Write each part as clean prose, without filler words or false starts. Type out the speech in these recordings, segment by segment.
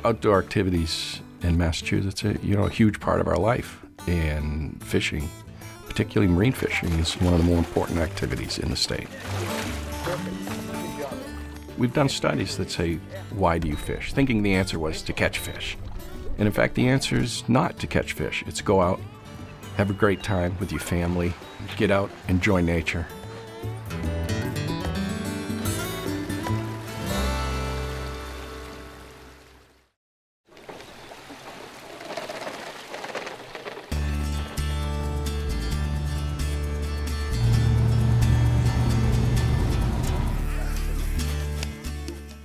Outdoor activities in Massachusetts are, a huge part of our life, and fishing, particularly marine fishing, is one of the more important activities in the state. We've done studies that say, why do you fish? Thinking the answer was to catch fish. And in fact, the answer is not to catch fish. It's go out, have a great time with your family, get out, enjoy nature.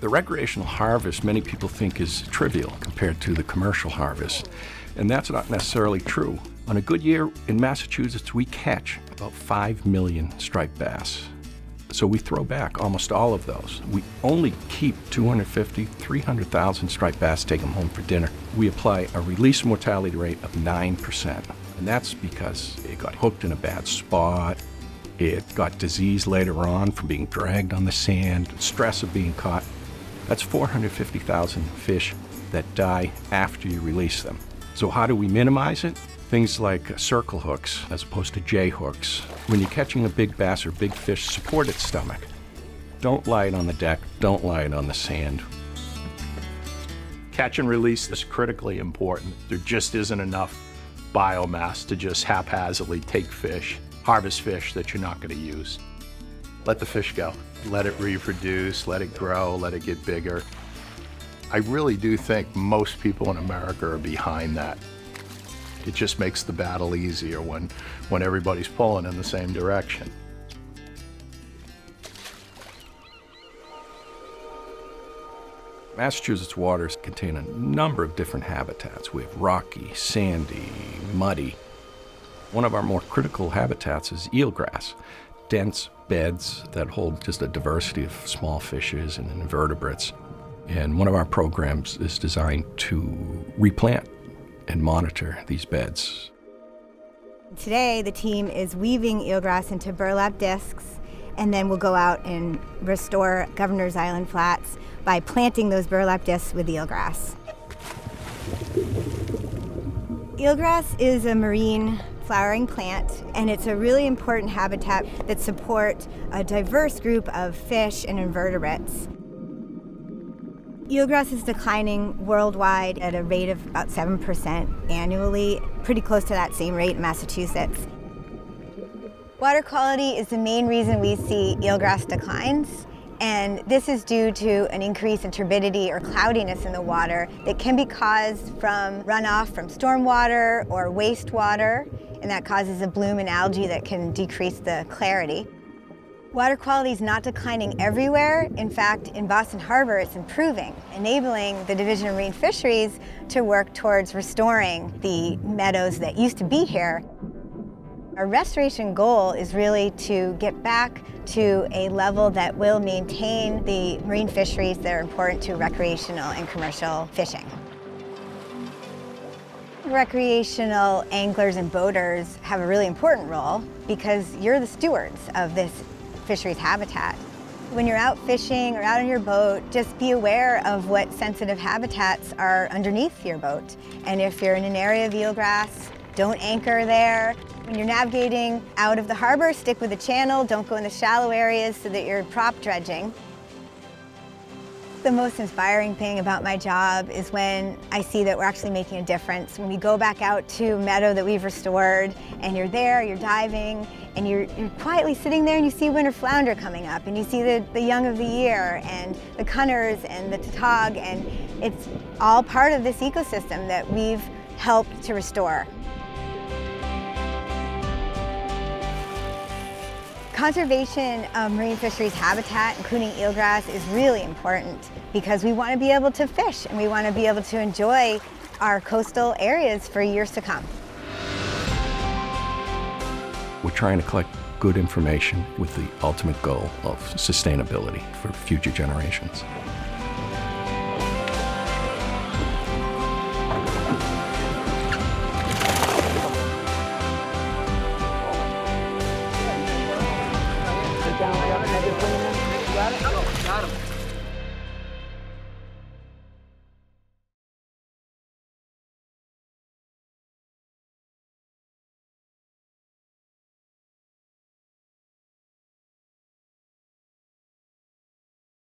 The recreational harvest, many people think, is trivial compared to the commercial harvest, and that's not necessarily true. On a good year in Massachusetts, we catch about 5 million striped bass. So we throw back almost all of those. We only keep 250, 300,000 striped bass, take them home for dinner. We apply a release mortality rate of 9%, and that's because it got hooked in a bad spot, it got disease later on from being dragged on the sand, stress of being caught. That's 450,000 fish that die after you release them. So how do we minimize it? Things like circle hooks as opposed to J hooks. When you're catching a big bass or big fish, support its stomach. Don't lie it on the deck, don't lie it on the sand. Catch and release is critically important. There just isn't enough biomass to just haphazardly take fish, harvest fish that you're not going to use. Let the fish go. Let it reproduce, let it grow, let it get bigger. I really do think most people in America are behind that. It just makes the battle easier when everybody's pulling in the same direction. Massachusetts waters contain a number of different habitats. We have rocky, sandy, muddy. One of our more critical habitats is eelgrass, dense beds that hold just a diversity of small fishes and invertebrates. And one of our programs is designed to replant and monitor these beds. Today, the team is weaving eelgrass into burlap discs, and then we'll go out and restore Governor's Island flats by planting those burlap discs with eelgrass. Eelgrass is a marine flowering plant, and it's a really important habitat that supports a diverse group of fish and invertebrates. Eelgrass is declining worldwide at a rate of about 7% annually, pretty close to that same rate in Massachusetts. Water quality is the main reason we see eelgrass declines, and this is due to an increase in turbidity or cloudiness in the water that can be caused from runoff from stormwater or wastewater, and that causes a bloom in algae that can decrease the clarity. Water quality is not declining everywhere. In fact, in Boston Harbor, it's improving, enabling the Division of Marine Fisheries to work towards restoring the meadows that used to be here. Our restoration goal is really to get back to a level that will maintain the marine fisheries that are important to recreational and commercial fishing. Recreational anglers and boaters have a really important role because you're the stewards of this fisheries habitat. When you're out fishing or out on your boat, just be aware of what sensitive habitats are underneath your boat. And if you're in an area of eelgrass, don't anchor there. When you're navigating out of the harbor, stick with the channel. Don't go in the shallow areas so that you're prop dredging. The most inspiring thing about my job is when I see that we're actually making a difference. When we go back out to a meadow that we've restored, and you're there, you're diving, and you're quietly sitting there and you see winter flounder coming up, and you see the young of the year, and the cunners, and the tautog, and it's all part of this ecosystem that we've helped to restore. Conservation of marine fisheries habitat, including eelgrass, is really important because we want to be able to fish and we want to be able to enjoy our coastal areas for years to come. We're trying to collect good information with the ultimate goal of sustainability for future generations.